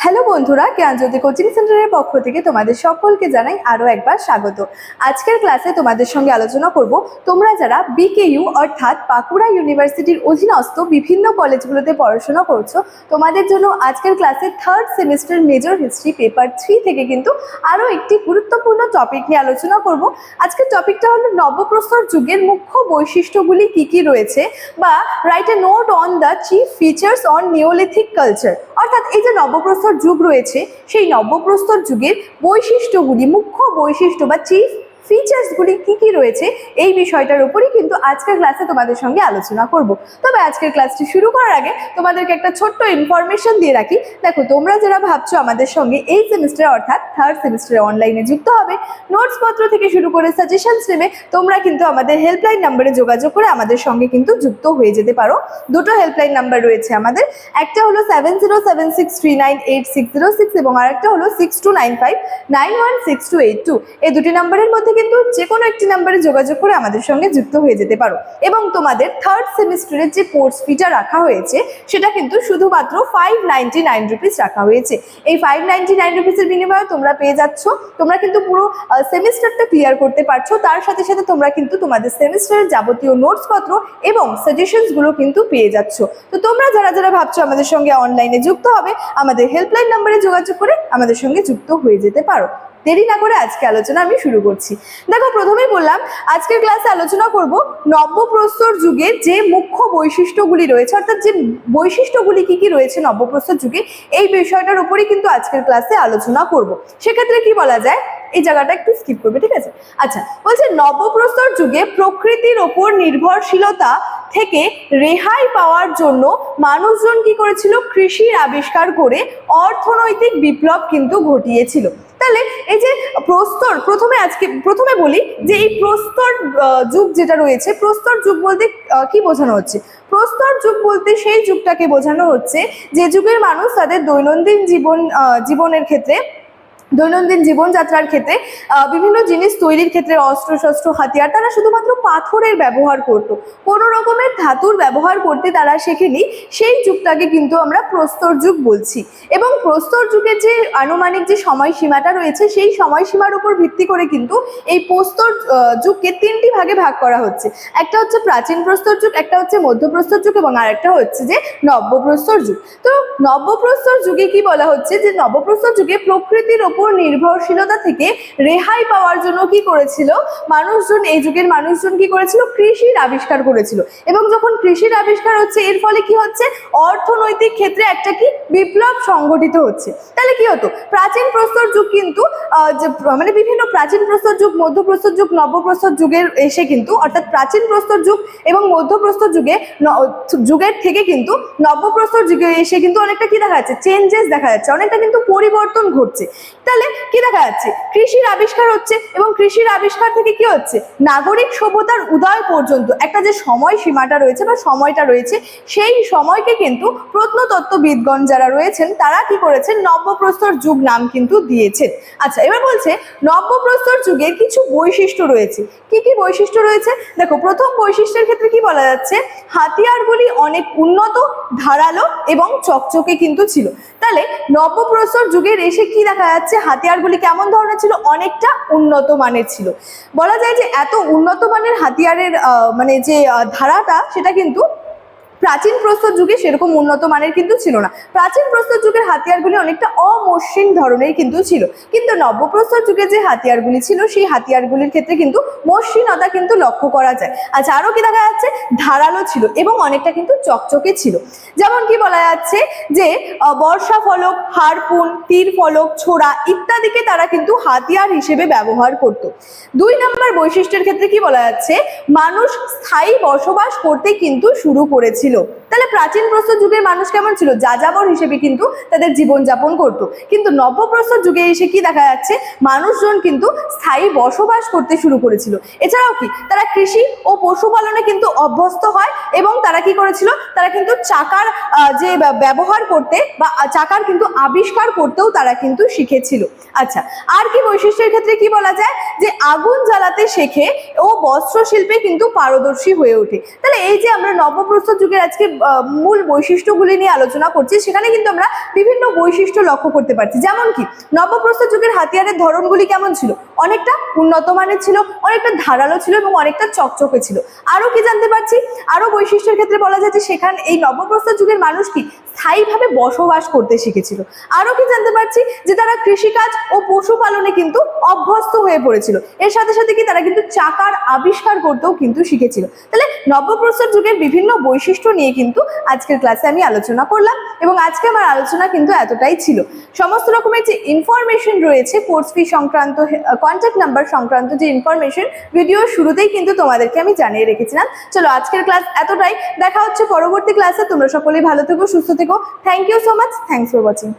Hello বন্ধুরা, জ্ঞানজ্যোতি coaching সেন্টারের পক্ষ থেকে তোমাদের সকলকে জানাই আরও একবার স্বাগত। আজকের ক্লাসে তোমাদের সঙ্গে আলোচনা করব তোমরা যারা বিকেইউ অর্থাৎ বাঁকুড়া ইউনিভার্সিটির অধীনস্থ বিভিন্ন কলেজগুলোতে পড়াশোনা করছো, তোমাদের জন্য আজকের ক্লাসে third semester major history paper 3 থেকে কিন্তু আরও একটি গুরুত্বপূর্ণ টপিক নিয়ে আলোচনা করব। আজকের টপিকটা হলো নবপ্রস্তর যুগের মুখ্য বৈশিষ্ট্যগুলি কি কি রয়েছে, বা write a note on the chief features on neolithic culture. অর্থাৎ এই যে নবপ্রস্তর যুগ রয়েছে, সেই নবপ্রস্তর যুগের বৈশিষ্ট্যগুলি, মুখ্য বৈশিষ্ট্য বা চিফ ফিচার্সগুলি কি কি রয়েছে, এই বিষয়টার উপরই কিন্তু আজকের ক্লাসে তোমাদের সঙ্গে আলোচনা করব। তবে আজকের ক্লাসটি শুরু করার আগে তোমাদেরকে একটা ছোট্ট ইনফরমেশন দিয়ে রাখি। দেখো, তোমরা যারা ভাবছো আমাদের সঙ্গে এই সেমিস্টারে অর্থাৎ থার্ড সেমিস্টারে অনলাইনে যুক্ত হবে, নোটসপত্র থেকে শুরু করে সাজেশনস নেবে, তোমরা কিন্তু আমাদের হেল্পলাইন নাম্বারে যোগাযোগ করে আমাদের সঙ্গে কিন্তু যুক্ত হয়ে যেতে পারো। দুটো হেল্পলাইন নাম্বার রয়েছে আমাদের, একটা হলো 7076398606 এবং আরেকটা হলো 6295916282। এই দুটি নাম্বারের মধ্যে কিন্তু যে কোনো একটি নাম্বারে যোগাযোগ করে আমাদের সঙ্গে যুক্ত হয়ে যেতে পারো। এবং তোমাদের থার্ড সেমিস্টারের যে কোর্স ফিটা রাখা হয়েছে সেটা কিন্তু শুধুমাত্র 599 রুপিস রাখা হয়েছে। এই 599 রুপিসের বিনিময়ে তোমরা পেয়ে যাচ্ছ, তোমরা কিন্তু পুরো সেমিস্টারটা ক্লিয়ার করতে পারছো। তার সাথে সাথে তোমরা কিন্তু তোমাদের সেমিস্টারের যাবতীয় নোটসপত্র এবং সাজেশনসগুলো কিন্তু পেয়ে যাচ্ছ। তো তোমরা যারা যারা ভাবছো আমাদের সঙ্গে অনলাইনে যুক্ত হবে, আমাদের হেল্পলাইন নাম্বারে যোগাযোগ করে আমাদের সঙ্গে যুক্ত হয়ে যেতে পারো। দেরি না করে আজকে আলোচনা আমি শুরু করছি। দেখো, প্রথমেই বললাম আজকের ক্লাসে আলোচনা করব নবপ্রস্তর যুগের যে মুখ্য বৈশিষ্ট্যগুলি রয়েছে, অর্থাৎ যে বৈশিষ্ট্যগুলি কি কি রয়েছে নবপ্রস্তর যুগে, এই বিষয়টার উপরই কিন্তু আজকের ক্লাসে আলোচনা করব। সেক্ষেত্রে কি বলা যায়, এই জায়গাটা একটু স্কিপ করবে, ঠিক আছে? আচ্ছা, বলছে নবপ্রস্তর যুগে প্রকৃতির ওপর নির্ভরশীলতা থেকে রেহাই পাওয়ার জন্য মানুষজন কি করেছিল, কৃষির আবিষ্কার করে অর্থনৈতিক বিপ্লব কিন্তু ঘটিয়েছিল। তাহলে এই যে প্রস্তর, প্রথমে বলি যে এই প্রস্তর যুগ যেটা রয়েছে, প্রস্তর যুগ বলতে কি বোঝানো হচ্ছে? প্রস্তর যুগ বলতে সেই যুগটাকে বোঝানো হচ্ছে যে যুগের মানুষ তাদের দৈনন্দিন জীবনের ক্ষেত্রে, দৈনন্দিন জীবনযাত্রার ক্ষেত্রে বিভিন্ন জিনিস তৈরির ক্ষেত্রে অস্ত্র শস্ত্র হাতিয়ার তারা শুধুমাত্র পাথরের ব্যবহার করতো, কোনো রকমের ধাতুর ব্যবহার করতে তারা শেখেনি। সেই যুগটাকে কিন্তু আমরা প্রস্তর যুগ বলছি। এবং প্রস্তর যুগের যে আনুমানিক যে সময়সীমাটা রয়েছে, সেই সময়সীমার উপর ভিত্তি করে কিন্তু এই প্রস্তর যুগকে তিনটি ভাগে ভাগ করা হচ্ছে। একটা হচ্ছে প্রাচীন প্রস্তর যুগ, একটা হচ্ছে মধ্যপ্রস্তর যুগ এবং আরেকটা হচ্ছে যে নব্যপ্রস্তর যুগ। তো নব্যপ্রস্তর যুগে কি বলা হচ্ছে, যে নবপ্রস্তর যুগে প্রকৃতির ওপর নির্ভরশীলতা থেকে রেহাই পাওয়ার জন্য কি করেছিল মানুষজন, এই যুগের মানুষজন কি করেছিল, কৃষির আবিষ্কার করেছিল। এবং যখন কৃষির আবিষ্কার হচ্ছে, এর ফলে কি হচ্ছে, অর্থনৈতিক ক্ষেত্রে একটা কি বিপ্লব সংগঠিত হচ্ছে। তাহলে কি হতো, প্রাচীন প্রস্তর যুগ কিন্তু মানে বিভিন্ন প্রাচীন প্রস্তর যুগ, মধ্যপ্রস্তর যুগ, নবপ্রস্তর যুগের এসে কিন্তু, অর্থাৎ প্রাচীন প্রস্তর যুগ এবং মধ্যপ্রস্তর যুগের থেকে কিন্তু নবপ্রস্তর যুগে এসে কিন্তু অনেকটা কি দেখা যাচ্ছে, চেঞ্জেস দেখা যাচ্ছে, অনেকটা কিন্তু পরিবর্তন ঘটছে। তাহলে কি দেখা যাচ্ছে, কৃষির আবিষ্কার হচ্ছে এবং কৃষির আবিষ্কার থেকে কি হচ্ছে, নাগরিক সভ্যতার উদয় পর্যন্ত একটা যে সময়সীমাটা রয়েছে বা সময়টা রয়েছে, সেই সময়কে কিন্তু প্রত্নতত্ত্ববিদগণ যারা রয়েছেন তারা কি করেছেন, নব্যপ্রস্তর যুগ নাম কিন্তু দিয়েছেন। আচ্ছা, এবার বলছে নব্যপ্রস্তর যুগের কিছু বৈশিষ্ট্য রয়েছে। কি কি বৈশিষ্ট্য রয়েছে? দেখো, প্রথম বৈশিষ্ট্যের ক্ষেত্রে কি বলা যাচ্ছে, হাতিয়ারগুলি অনেক উন্নত, ধারালো এবং চকচকে কিন্তু ছিল। তাহলে নবপ্রস্তর যুগের এসে কি দেখা যাচ্ছে, হাতিয়ারগুলি কেমন ধরনের ছিল, অনেকটা উন্নত মানের ছিল। বলা যায় যে এত উন্নত মানের হাতিয়ারের মানে যে ধারাটা, সেটা কিন্তু প্রাচীন প্রস্তর যুগে সেরকম উন্নত মানের কিন্তু ছিল না। প্রাচীন প্রস্তর যুগের হাতিয়ারগুলি অনেকটা অমসৃণ ধরনের কিন্তু ছিল, কিন্তু নবপ্রস্তর যুগে যে হাতিয়ারগুলি ছিল, সেই হাতিয়ারগুলির ক্ষেত্রে কিন্তু মসৃণতা কিন্তু লক্ষ্য করা যায়। আচ্ছা, আরো কি দেখা যাচ্ছে, ধারালো ছিল এবং অনেকটা কিন্তু চকচকে ছিল। যেমন কি বলা যাচ্ছে যে বর্ষা ফলক, হারপুন, তীর ফলক, ছোড়া ইত্যাদিকে তারা কিন্তু হাতিয়ার হিসেবে ব্যবহার করত। 2 নম্বর বৈশিষ্ট্যের ক্ষেত্রে কি বলা যাচ্ছে, মানুষ স্থায়ী বসবাস করতে কিন্তু শুরু করেছিল। তাহলে প্রাচীন প্রস্তর যুগের মানুষ কেমন ছিল, যাযাবর হিসেবে কিন্তু তাদের জীবনযাপন করত। কিন্তু নবপ্রস্তর যুগে এসে কি দেখা যাচ্ছে, মানুষজন কিন্তু স্থায়ী বসবাস করতে শুরু করেছিল। এছাড়াও কি, তারা কৃষি ও পশুপালনে কিন্তু অভ্যস্ত হয় এবং তারা কি করেছিল, তারা কিন্তু চাকার যে ব্যবহার করতে বা চাকার কিন্তু আবিষ্কার করতেও তারা কিন্তু শিখেছিল। আচ্ছা, আর কি বৈশিষ্ট্যের ক্ষেত্রে কি বলা যায়, যে আগুন জ্বালাতে শেখে ও বস্ত্র শিল্পে কিন্তু পারদর্শী হয়ে ওঠে। তাহলে এই যে আমরা নবপ্রস্তর যুগের আজকে মূল বৈশিষ্ট্যগুলি নিয়ে আলোচনা করছি, সেখানে কিন্তু আমরা বিভিন্ন বৈশিষ্ট্য লক্ষ্য করতে পারছি। যেমন কি নবপ্রস্তর যুগের হাতিয়ারের ধরনগুলি কেমন ছিল? অনেকটা উন্নত মানের ছিল, অনেকটা ধারালো ছিল এবং অনেকটা চকচকে ছিল। আরো কি জানতে পারছি? আরো বৈশিষ্ট্যের ক্ষেত্রে বলা যায় যে সেখানে এই নবপ্রস্তর যুগের মানুষ কি স্থায়ীভাবে বসবাস করতে শিখেছিল। আরো কি জানতে পারছি? যে তারা কৃষিকাজ ও পশুপালনে কিন্তু অভ্যস্ত হয়ে পড়েছিল। এর সাথে সাথে কি তারা কিন্তু চাকার আবিষ্কার করতেও কিন্তু শিখেছিল। তাহলে নবপ্রস্তর যুগের বিভিন্ন বৈশিষ্ট্য নিয়ে কিন্তু আজকের ক্লাসে আমি আলোচনা করলাম এবং আজকে আমার আলোচনা কিন্তু এতটাই ছিল। সমস্ত রকমের যে ইনফরমেশন রয়েছে কোর্স ফি সংক্রান্ত, কন্ট্যাক্ট নাম্বার সংক্রান্ত যে ইনফরমেশন ভিডিওর শুরুতেই কিন্তু তোমাদেরকে আমি জানিয়ে রেখেছিলাম। চলো আজকের ক্লাস এতটাই, দেখা হচ্ছে পরবর্তী ক্লাসে। তোমরা সকলেই ভালো থেকো, সুস্থ থেকো। Thank you so much, thanks for watching.